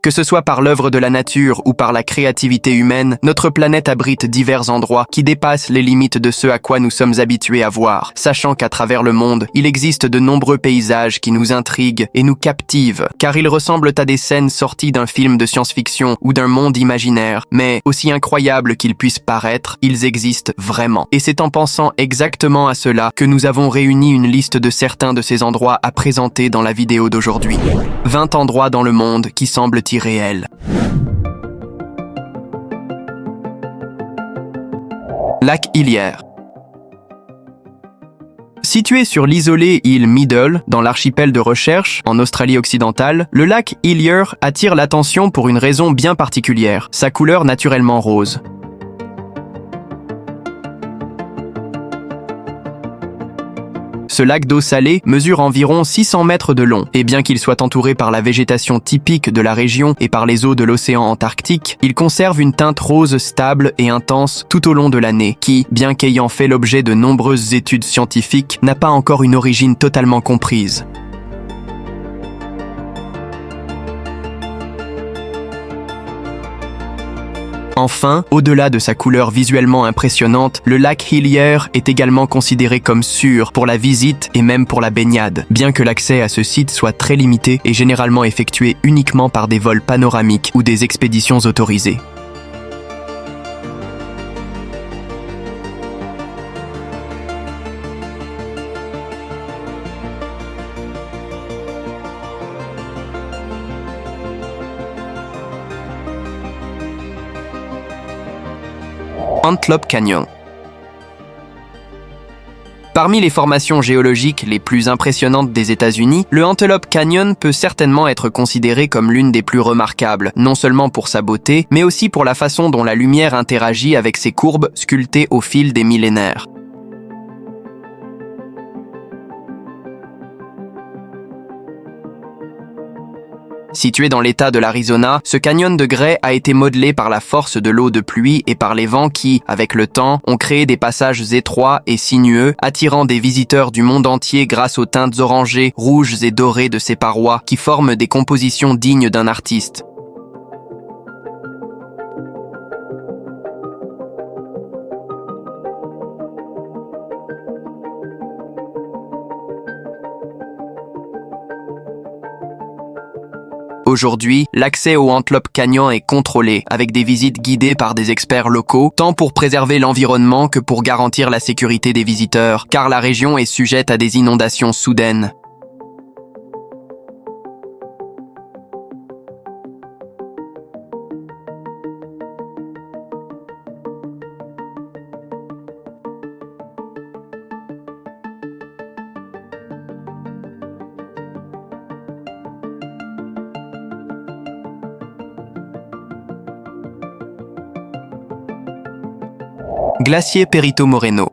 Que ce soit par l'œuvre de la nature ou par la créativité humaine, notre planète abrite divers endroits qui dépassent les limites de ce à quoi nous sommes habitués à voir, sachant qu'à travers le monde, il existe de nombreux paysages qui nous intriguent et nous captivent, car ils ressemblent à des scènes sorties d'un film de science-fiction ou d'un monde imaginaire, mais aussi incroyables qu'ils puissent paraître, ils existent vraiment. Et c'est en pensant exactement à cela que nous avons réuni une liste de certains de ces endroits à présenter dans la vidéo d'aujourd'hui. 20 endroits dans le monde qui semblent irréel. Lac Hillier. Situé sur l'isolée île Middle, dans l'archipel de Recherche, en Australie occidentale, le lac Hillier attire l'attention pour une raison bien particulière, sa couleur naturellement rose. Ce lac d'eau salée mesure environ 600 mètres de long, et bien qu'il soit entouré par la végétation typique de la région et par les eaux de l'océan Antarctique, il conserve une teinte rose stable et intense tout au long de l'année, qui, bien qu'ayant fait l'objet de nombreuses études scientifiques, n'a pas encore une origine totalement comprise. Enfin, au-delà de sa couleur visuellement impressionnante, le lac Hillier est également considéré comme sûr pour la visite et même pour la baignade, bien que l'accès à ce site soit très limité et généralement effectué uniquement par des vols panoramiques ou des expéditions autorisées. Antelope Canyon. Parmi les formations géologiques les plus impressionnantes des États-Unis, le Antelope Canyon peut certainement être considéré comme l'une des plus remarquables, non seulement pour sa beauté, mais aussi pour la façon dont la lumière interagit avec ses courbes sculptées au fil des millénaires. Situé dans l'État de l'Arizona, ce canyon de grès a été modelé par la force de l'eau de pluie et par les vents qui, avec le temps, ont créé des passages étroits et sinueux, attirant des visiteurs du monde entier grâce aux teintes orangées, rouges et dorées de ses parois qui forment des compositions dignes d'un artiste. Aujourd'hui, l'accès au Antelope Canyon est contrôlé, avec des visites guidées par des experts locaux, tant pour préserver l'environnement que pour garantir la sécurité des visiteurs, car la région est sujette à des inondations soudaines. Glacier Perito Moreno.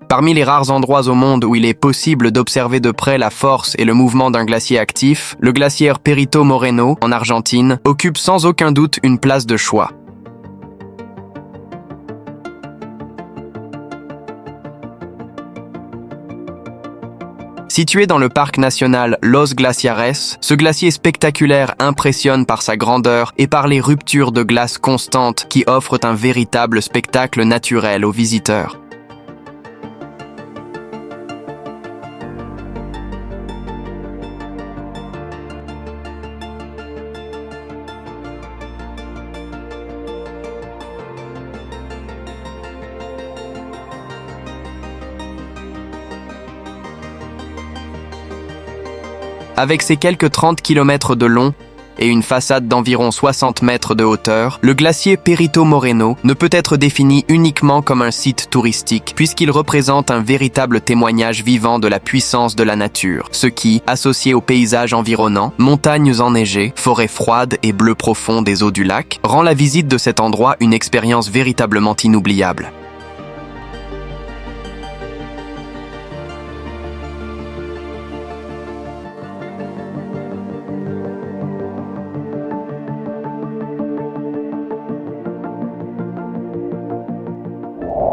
Parmi les rares endroits au monde où il est possible d'observer de près la force et le mouvement d'un glacier actif, le glacier Perito Moreno, en Argentine, occupe sans aucun doute une place de choix. Situé dans le parc national Los Glaciares, ce glacier spectaculaire impressionne par sa grandeur et par les ruptures de glace constantes qui offrent un véritable spectacle naturel aux visiteurs. Avec ses quelques 30 km de long et une façade d'environ 60 mètres de hauteur, le glacier Perito Moreno ne peut être défini uniquement comme un site touristique, puisqu'il représente un véritable témoignage vivant de la puissance de la nature, ce qui, associé aux paysages environnants, montagnes enneigées, forêts froides et bleu profond des eaux du lac, rend la visite de cet endroit une expérience véritablement inoubliable.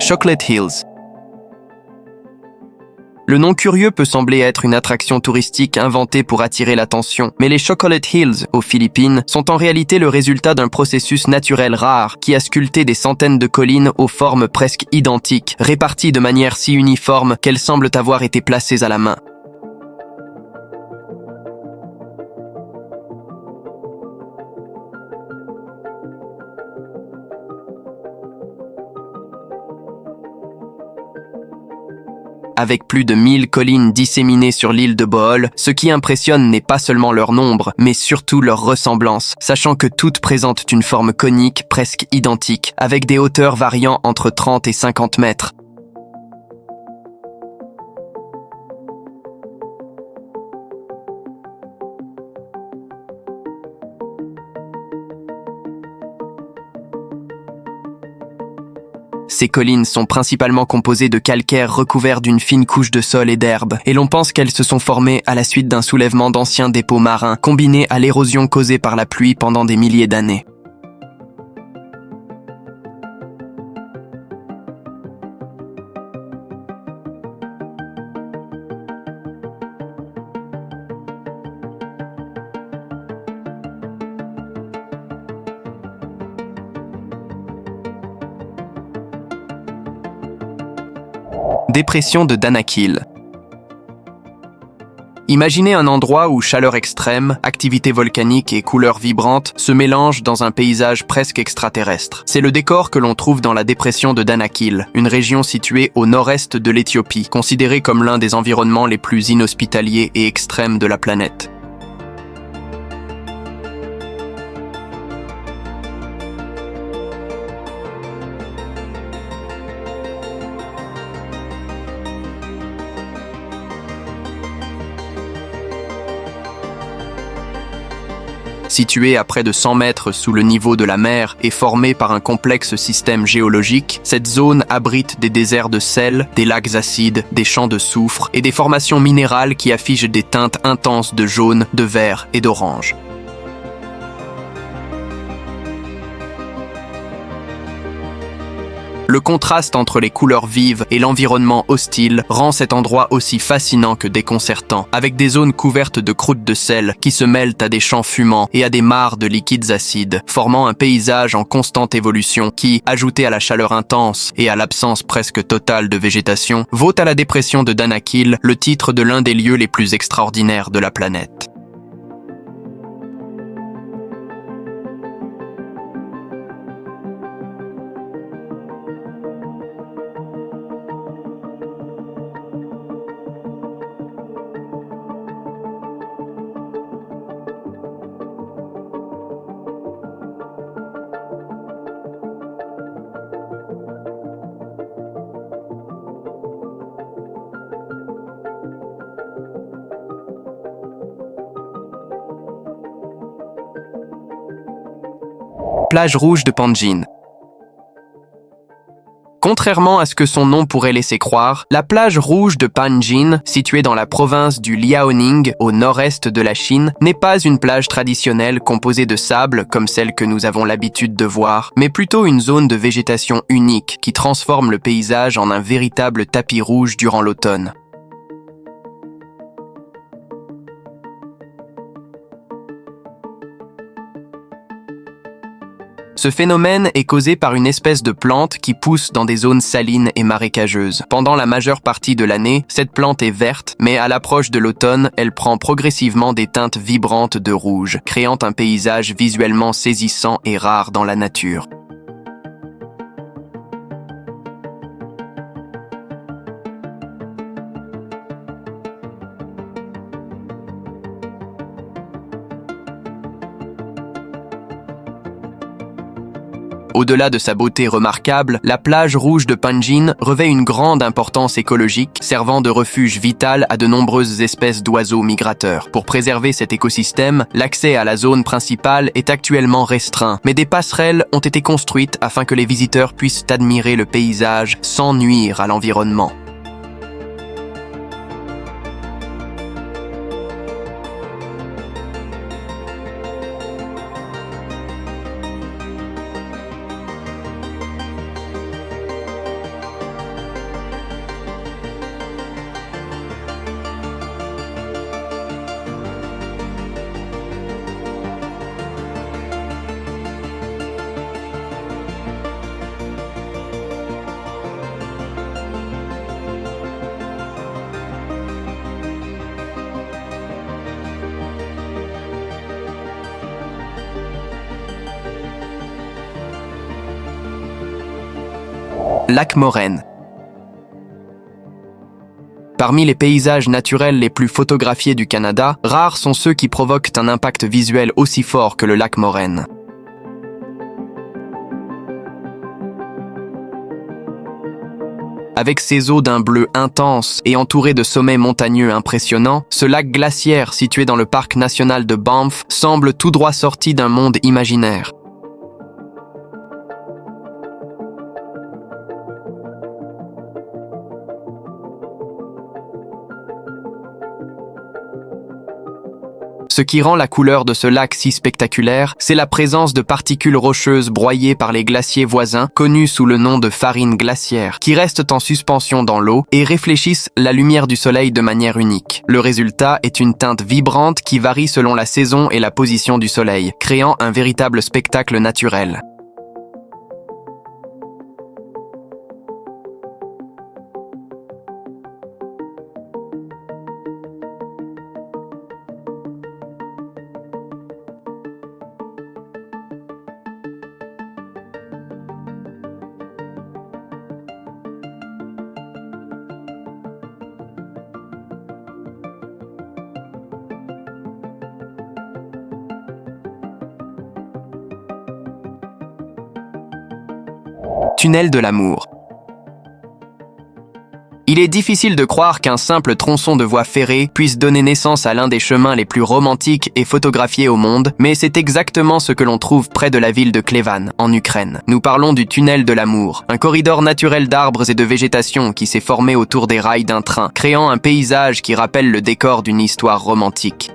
Chocolate Hills. Le nom curieux peut sembler être une attraction touristique inventée pour attirer l'attention, mais les Chocolate Hills, aux Philippines, sont en réalité le résultat d'un processus naturel rare qui a sculpté des centaines de collines aux formes presque identiques, réparties de manière si uniforme qu'elles semblent avoir été placées à la main. Avec plus de 1000 collines disséminées sur l'île de Bohol, ce qui impressionne n'est pas seulement leur nombre, mais surtout leur ressemblance, sachant que toutes présentent une forme conique presque identique, avec des hauteurs variant entre 30 et 50 mètres. Ces collines sont principalement composées de calcaire recouvert d'une fine couche de sol et d'herbe, et l'on pense qu'elles se sont formées à la suite d'un soulèvement d'anciens dépôts marins, combiné à l'érosion causée par la pluie pendant des milliers d'années. Dépression de Danakil. Imaginez un endroit où chaleur extrême, activité volcanique et couleurs vibrantes se mélangent dans un paysage presque extraterrestre. C'est le décor que l'on trouve dans la dépression de Danakil, une région située au nord-est de l'Éthiopie, considérée comme l'un des environnements les plus inhospitaliers et extrêmes de la planète. Située à près de 100 mètres sous le niveau de la mer et formée par un complexe système géologique, cette zone abrite des déserts de sel, des lacs acides, des champs de soufre et des formations minérales qui affichent des teintes intenses de jaune, de vert et d'orange. Le contraste entre les couleurs vives et l'environnement hostile rend cet endroit aussi fascinant que déconcertant, avec des zones couvertes de croûtes de sel qui se mêlent à des champs fumants et à des mares de liquides acides, formant un paysage en constante évolution qui, ajouté à la chaleur intense et à l'absence presque totale de végétation, vaut à la dépression de Danakil le titre de l'un des lieux les plus extraordinaires de la planète. Plage rouge de Panjin. Contrairement à ce que son nom pourrait laisser croire, la plage rouge de Panjin, située dans la province du Liaoning, au nord-est de la Chine, n'est pas une plage traditionnelle composée de sable comme celle que nous avons l'habitude de voir, mais plutôt une zone de végétation unique qui transforme le paysage en un véritable tapis rouge durant l'automne. Ce phénomène est causé par une espèce de plante qui pousse dans des zones salines et marécageuses. Pendant la majeure partie de l'année, cette plante est verte, mais à l'approche de l'automne, elle prend progressivement des teintes vibrantes de rouge, créant un paysage visuellement saisissant et rare dans la nature. Au-delà de sa beauté remarquable, la plage rouge de Panjin revêt une grande importance écologique, servant de refuge vital à de nombreuses espèces d'oiseaux migrateurs. Pour préserver cet écosystème, l'accès à la zone principale est actuellement restreint, mais des passerelles ont été construites afin que les visiteurs puissent admirer le paysage sans nuire à l'environnement. Lac Moraine. Parmi les paysages naturels les plus photographiés du Canada, rares sont ceux qui provoquent un impact visuel aussi fort que le lac Moraine. Avec ses eaux d'un bleu intense et entouré de sommets montagneux impressionnants, ce lac glaciaire situé dans le parc national de Banff semble tout droit sorti d'un monde imaginaire. Ce qui rend la couleur de ce lac si spectaculaire, c'est la présence de particules rocheuses broyées par les glaciers voisins, connus sous le nom de farine glaciaire, qui restent en suspension dans l'eau et réfléchissent la lumière du soleil de manière unique. Le résultat est une teinte vibrante qui varie selon la saison et la position du soleil, créant un véritable spectacle naturel. Tunnel de l'amour. Il est difficile de croire qu'un simple tronçon de voie ferrée puisse donner naissance à l'un des chemins les plus romantiques et photographiés au monde, mais c'est exactement ce que l'on trouve près de la ville de Klevan, en Ukraine. Nous parlons du tunnel de l'amour, un corridor naturel d'arbres et de végétation qui s'est formé autour des rails d'un train, créant un paysage qui rappelle le décor d'une histoire romantique.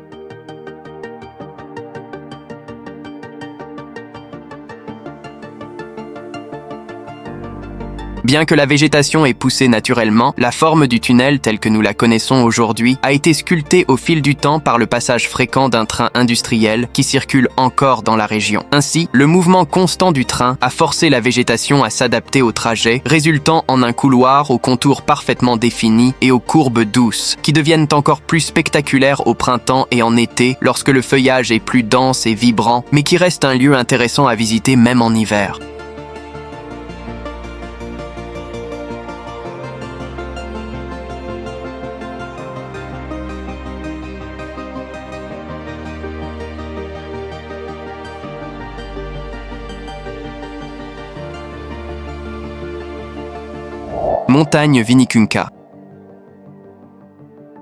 Bien que la végétation ait poussé naturellement, la forme du tunnel telle que nous la connaissons aujourd'hui a été sculptée au fil du temps par le passage fréquent d'un train industriel qui circule encore dans la région. Ainsi, le mouvement constant du train a forcé la végétation à s'adapter au trajet, résultant en un couloir aux contours parfaitement définis et aux courbes douces, qui deviennent encore plus spectaculaires au printemps et en été lorsque le feuillage est plus dense et vibrant, mais qui reste un lieu intéressant à visiter même en hiver. Montagne Vinicunca.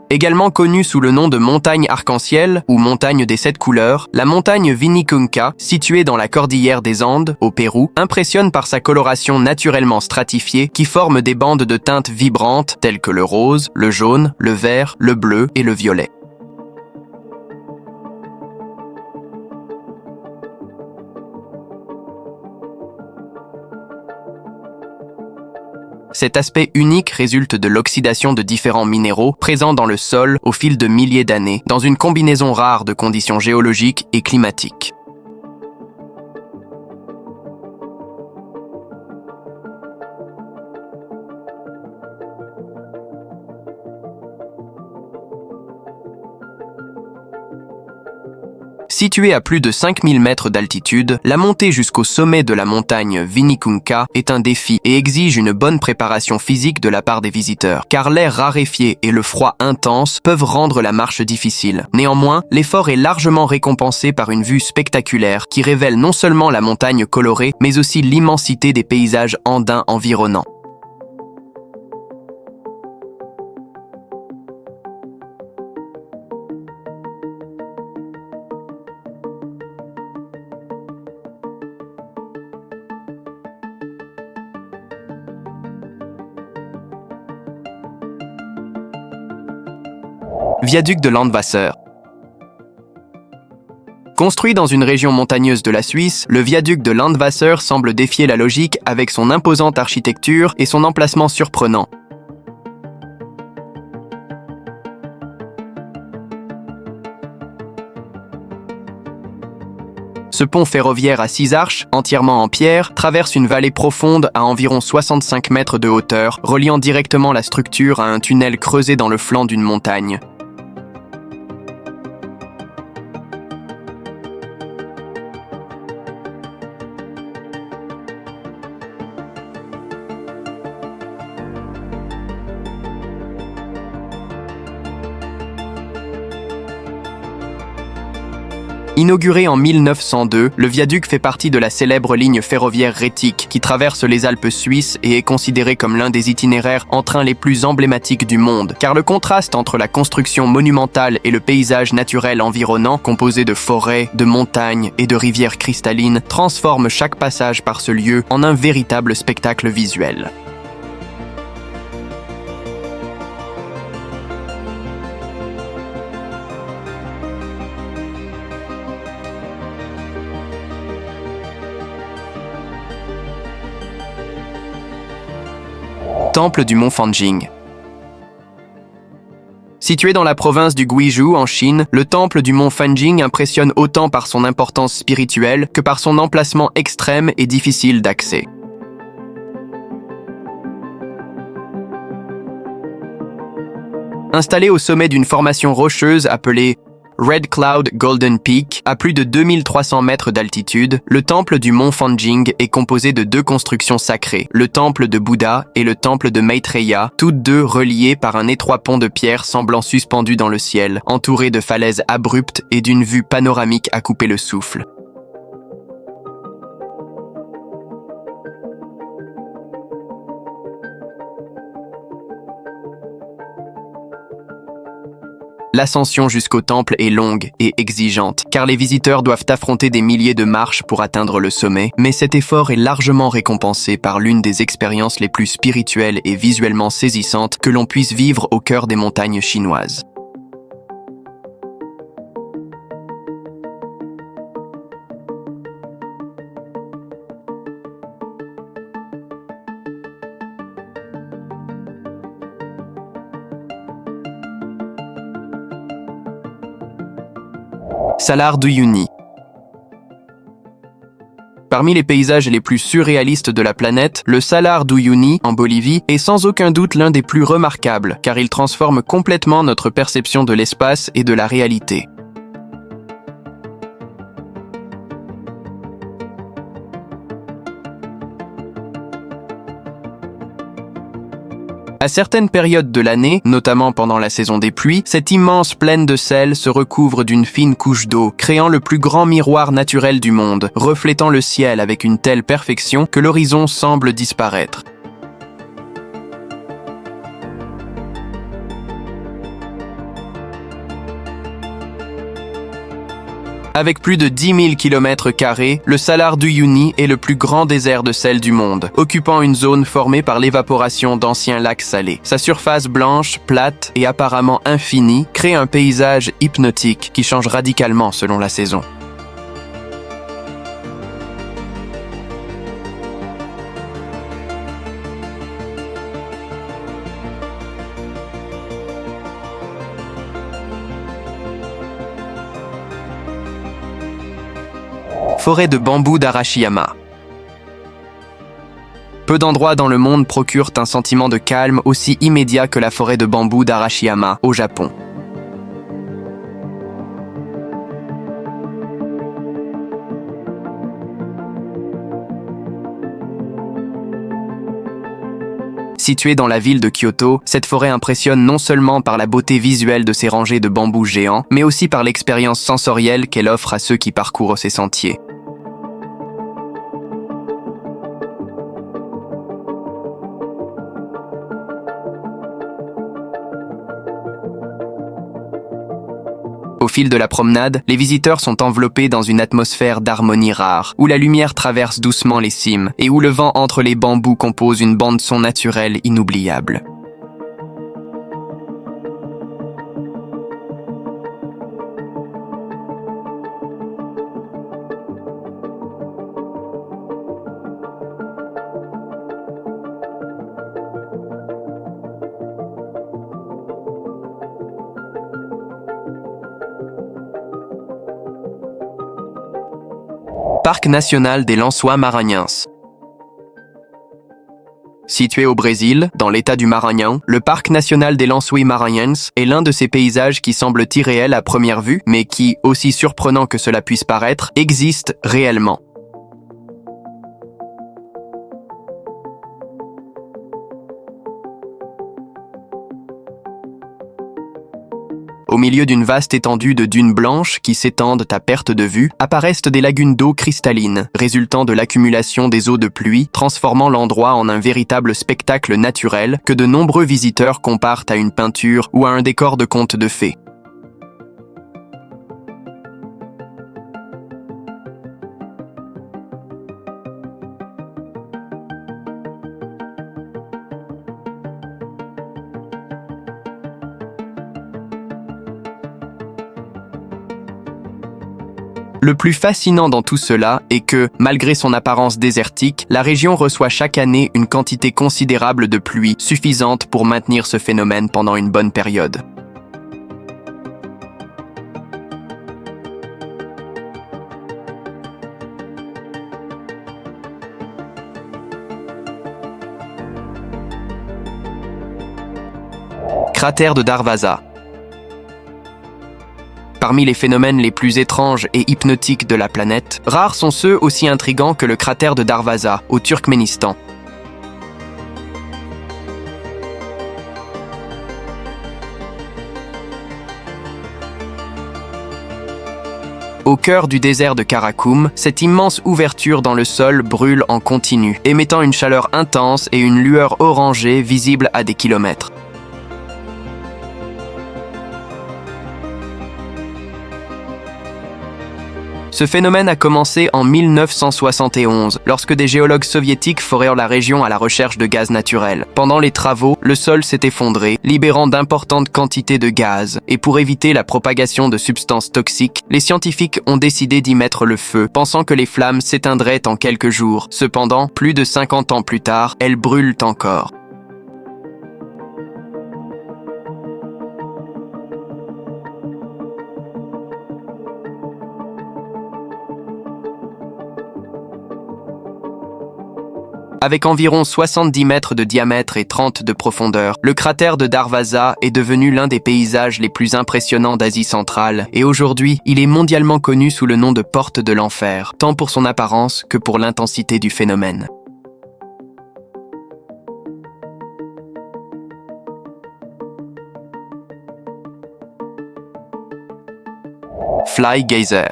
Également connue sous le nom de montagne arc-en-ciel ou montagne des 7 couleurs, la montagne Vinicunca, située dans la cordillère des Andes, au Pérou, impressionne par sa coloration naturellement stratifiée qui forme des bandes de teintes vibrantes telles que le rose, le jaune, le vert, le bleu et le violet. Cet aspect unique résulte de l'oxydation de différents minéraux présents dans le sol au fil de milliers d'années, dans une combinaison rare de conditions géologiques et climatiques. Située à plus de 5000 mètres d'altitude, la montée jusqu'au sommet de la montagne Vinicunca est un défi et exige une bonne préparation physique de la part des visiteurs, car l'air raréfié et le froid intense peuvent rendre la marche difficile. Néanmoins, l'effort est largement récompensé par une vue spectaculaire qui révèle non seulement la montagne colorée, mais aussi l'immensité des paysages andins environnants. Viaduc de Landwasser. Construit dans une région montagneuse de la Suisse, le viaduc de Landwasser semble défier la logique avec son imposante architecture et son emplacement surprenant. Ce pont ferroviaire à 6 arches, entièrement en pierre, traverse une vallée profonde à environ 65 mètres de hauteur, reliant directement la structure à un tunnel creusé dans le flanc d'une montagne. Inauguré en 1902, le viaduc fait partie de la célèbre ligne ferroviaire Rétique qui traverse les Alpes suisses et est considéré comme l'un des itinéraires en train les plus emblématiques du monde, car le contraste entre la construction monumentale et le paysage naturel environnant, composé de forêts, de montagnes et de rivières cristallines, transforme chaque passage par ce lieu en un véritable spectacle visuel. Temple du mont Fanjing. Situé dans la province du Guizhou en Chine, le temple du mont Fanjing impressionne autant par son importance spirituelle que par son emplacement extrême et difficile d'accès. Installé au sommet d'une formation rocheuse appelée Red Cloud Golden Peak, à plus de 2300 mètres d'altitude, le temple du mont Fanjing est composé de deux constructions sacrées, le temple de Bouddha et le temple de Maitreya, toutes deux reliées par un étroit pont de pierre semblant suspendu dans le ciel, entouré de falaises abruptes et d'une vue panoramique à couper le souffle. L'ascension jusqu'au temple est longue et exigeante, car les visiteurs doivent affronter des milliers de marches pour atteindre le sommet, mais cet effort est largement récompensé par l'une des expériences les plus spirituelles et visuellement saisissantes que l'on puisse vivre au cœur des montagnes chinoises. Salar d'Uyuni. Parmi les paysages les plus surréalistes de la planète, le Salar d'Uyuni, en Bolivie, est sans aucun doute l'un des plus remarquables, car il transforme complètement notre perception de l'espace et de la réalité. À certaines périodes de l'année, notamment pendant la saison des pluies, cette immense plaine de sel se recouvre d'une fine couche d'eau, créant le plus grand miroir naturel du monde, reflétant le ciel avec une telle perfection que l'horizon semble disparaître. Avec plus de 10 000 km², le Salar d'Uyuni est le plus grand désert de sel du monde, occupant une zone formée par l'évaporation d'anciens lacs salés. Sa surface blanche, plate et apparemment infinie crée un paysage hypnotique qui change radicalement selon la saison. Forêt de bambou d'Arashiyama. Peu d'endroits dans le monde procurent un sentiment de calme aussi immédiat que la forêt de bambou d'Arashiyama, au Japon. Située dans la ville de Kyoto, cette forêt impressionne non seulement par la beauté visuelle de ses rangées de bambous géants, mais aussi par l'expérience sensorielle qu'elle offre à ceux qui parcourent ses sentiers. Au fil de la promenade, les visiteurs sont enveloppés dans une atmosphère d'harmonie rare, où la lumière traverse doucement les cimes et où le vent entre les bambous compose une bande-son naturelle inoubliable. Parc national des Lençóis Maranhenses. Situé au Brésil, dans l'état du Maranhão, le parc national des Lençóis Maranhenses est l'un de ces paysages qui semblent irréels à première vue, mais qui, aussi surprenant que cela puisse paraître, existent réellement. Au milieu d'une vaste étendue de dunes blanches qui s'étendent à perte de vue, apparaissent des lagunes d'eau cristalline, résultant de l'accumulation des eaux de pluie, transformant l'endroit en un véritable spectacle naturel que de nombreux visiteurs comparent à une peinture ou à un décor de conte de fées. Le plus fascinant dans tout cela est que, malgré son apparence désertique, la région reçoit chaque année une quantité considérable de pluie, suffisante pour maintenir ce phénomène pendant une bonne période. Cratère de Darvaza. Parmi les phénomènes les plus étranges et hypnotiques de la planète, rares sont ceux aussi intrigants que le cratère de Darvaza, au Turkménistan. Au cœur du désert de Karakoum, cette immense ouverture dans le sol brûle en continu, émettant une chaleur intense et une lueur orangée visible à des kilomètres. Ce phénomène a commencé en 1971, lorsque des géologues soviétiques forèrent la région à la recherche de gaz naturel. Pendant les travaux, le sol s'est effondré, libérant d'importantes quantités de gaz, et pour éviter la propagation de substances toxiques, les scientifiques ont décidé d'y mettre le feu, pensant que les flammes s'éteindraient en quelques jours. Cependant, plus de 50 ans plus tard, elles brûlent encore. Avec environ 70 mètres de diamètre et 30 de profondeur, le cratère de Darvaza est devenu l'un des paysages les plus impressionnants d'Asie centrale et aujourd'hui, il est mondialement connu sous le nom de Porte de l'Enfer, tant pour son apparence que pour l'intensité du phénomène. Fly Geyser.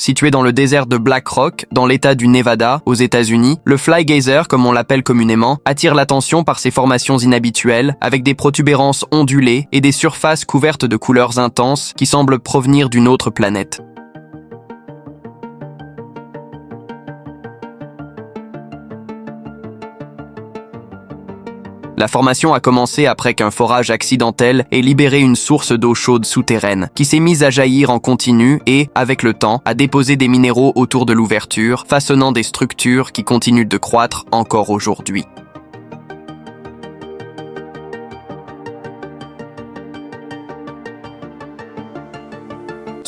Situé dans le désert de Black Rock, dans l'État du Nevada, aux États-Unis, le Fly Geyser, comme on l'appelle communément, attire l'attention par ses formations inhabituelles, avec des protubérances ondulées et des surfaces couvertes de couleurs intenses qui semblent provenir d'une autre planète. La formation a commencé après qu'un forage accidentel ait libéré une source d'eau chaude souterraine, qui s'est mise à jaillir en continu et, avec le temps, a déposé des minéraux autour de l'ouverture, façonnant des structures qui continuent de croître encore aujourd'hui.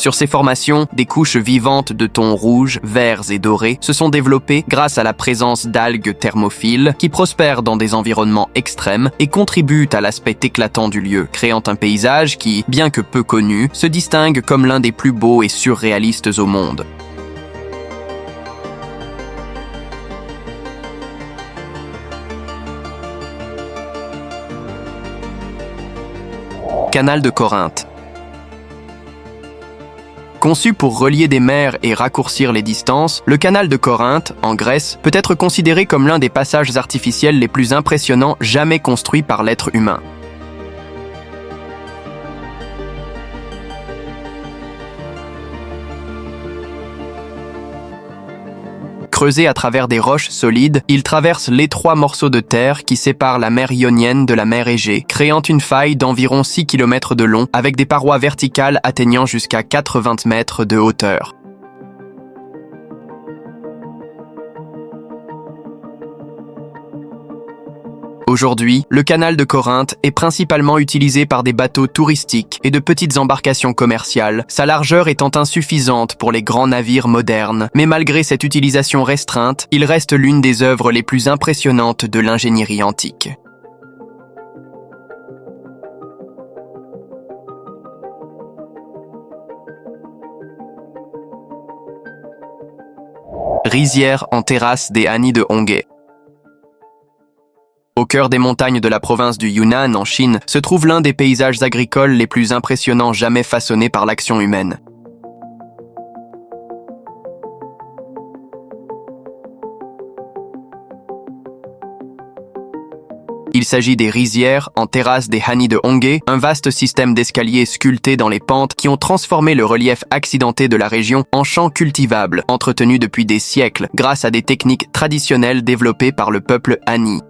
Sur ces formations, des couches vivantes de tons rouges, verts et dorés se sont développées grâce à la présence d'algues thermophiles qui prospèrent dans des environnements extrêmes et contribuent à l'aspect éclatant du lieu, créant un paysage qui, bien que peu connu, se distingue comme l'un des plus beaux et surréalistes au monde. Canal de Corinthe. Conçu pour relier des mers et raccourcir les distances, le canal de Corinthe, en Grèce, peut être considéré comme l'un des passages artificiels les plus impressionnants jamais construits par l'être humain. Creusé à travers des roches solides, il traverse l'étroit morceau de terre qui sépare la mer Ionienne de la mer Égée, créant une faille d'environ 6 km de long avec des parois verticales atteignant jusqu'à 80 mètres de hauteur. Aujourd'hui, le canal de Corinthe est principalement utilisé par des bateaux touristiques et de petites embarcations commerciales, sa largeur étant insuffisante pour les grands navires modernes. Mais malgré cette utilisation restreinte, il reste l'une des œuvres les plus impressionnantes de l'ingénierie antique. Rizière en terrasse des Anis de Hongay. Au Au cœur des montagnes de la province du Yunnan, en Chine, se trouve l'un des paysages agricoles les plus impressionnants jamais façonnés par l'action humaine. Il s'agit des rizières en terrasse des Hani de Honghe, un vaste système d'escaliers sculptés dans les pentes qui ont transformé le relief accidenté de la région en champs cultivables, entretenus depuis des siècles grâce à des techniques traditionnelles développées par le peuple Hani.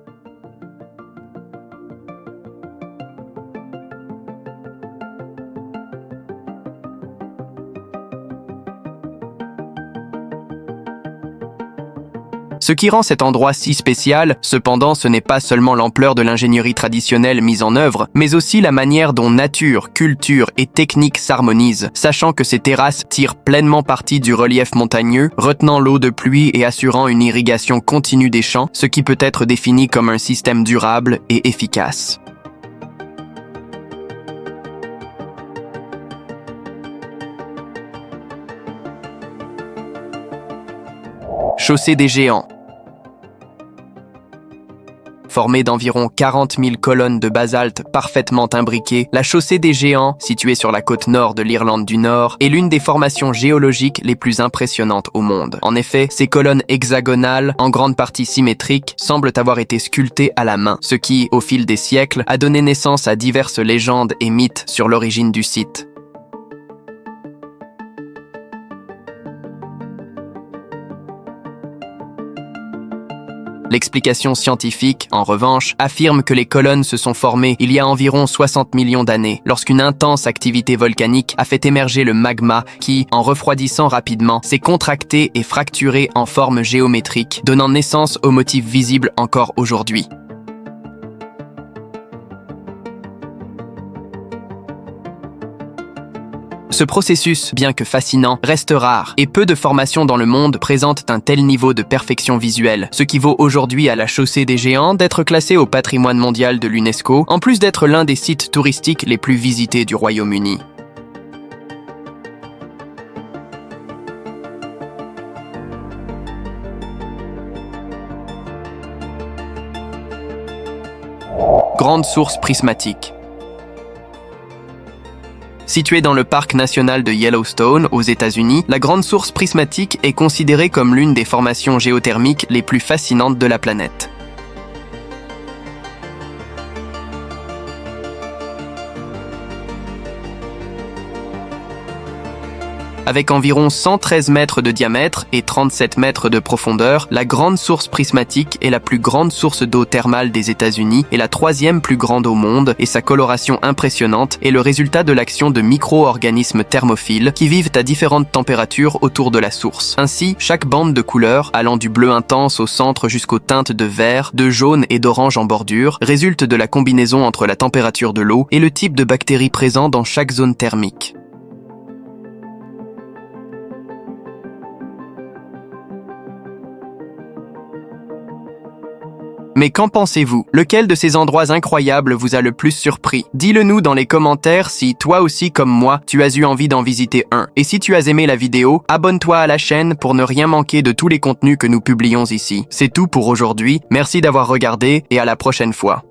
Ce qui rend cet endroit si spécial, cependant, ce n'est pas seulement l'ampleur de l'ingénierie traditionnelle mise en œuvre, mais aussi la manière dont nature, culture et technique s'harmonisent, sachant que ces terrasses tirent pleinement parti du relief montagneux, retenant l'eau de pluie et assurant une irrigation continue des champs, ce qui peut être défini comme un système durable et efficace. Chaussée des géants. Formée d'environ 40 000 colonnes de basalte parfaitement imbriquées, la chaussée des géants, située sur la côte nord de l'Irlande du Nord, est l'une des formations géologiques les plus impressionnantes au monde. En effet, ces colonnes hexagonales, en grande partie symétriques, semblent avoir été sculptées à la main, ce qui, au fil des siècles, a donné naissance à diverses légendes et mythes sur l'origine du site. L'explication scientifique, en revanche, affirme que les colonnes se sont formées il y a environ 60 millions d'années, lorsqu'une intense activité volcanique a fait émerger le magma qui, en refroidissant rapidement, s'est contracté et fracturé en forme géométrique, donnant naissance aux motifs visibles encore aujourd'hui. Ce processus, bien que fascinant, reste rare et peu de formations dans le monde présentent un tel niveau de perfection visuelle, ce qui vaut aujourd'hui à la chaussée des géants d'être classée au patrimoine mondial de l'UNESCO, en plus d'être l'un des sites touristiques les plus visités du Royaume-Uni. Grande source prismatique. Située dans le parc national de Yellowstone, aux États-Unis, la Grande Source prismatique est considérée comme l'une des formations géothermiques les plus fascinantes de la planète. Avec environ 113 mètres de diamètre et 37 mètres de profondeur, la Grande Source prismatique est la plus grande source d'eau thermale des États-Unis et la troisième plus grande au monde, et sa coloration impressionnante est le résultat de l'action de micro-organismes thermophiles qui vivent à différentes températures autour de la source. Ainsi, chaque bande de couleurs, allant du bleu intense au centre jusqu'aux teintes de vert, de jaune et d'orange en bordure, résulte de la combinaison entre la température de l'eau et le type de bactéries présents dans chaque zone thermique. Mais qu'en pensez-vous? Lequel de ces endroits incroyables vous a le plus surpris? Dis-le nous dans les commentaires si, toi aussi comme moi, tu as eu envie d'en visiter un. Et si tu as aimé la vidéo, abonne-toi à la chaîne pour ne rien manquer de tous les contenus que nous publions ici. C'est tout pour aujourd'hui, merci d'avoir regardé et à la prochaine fois.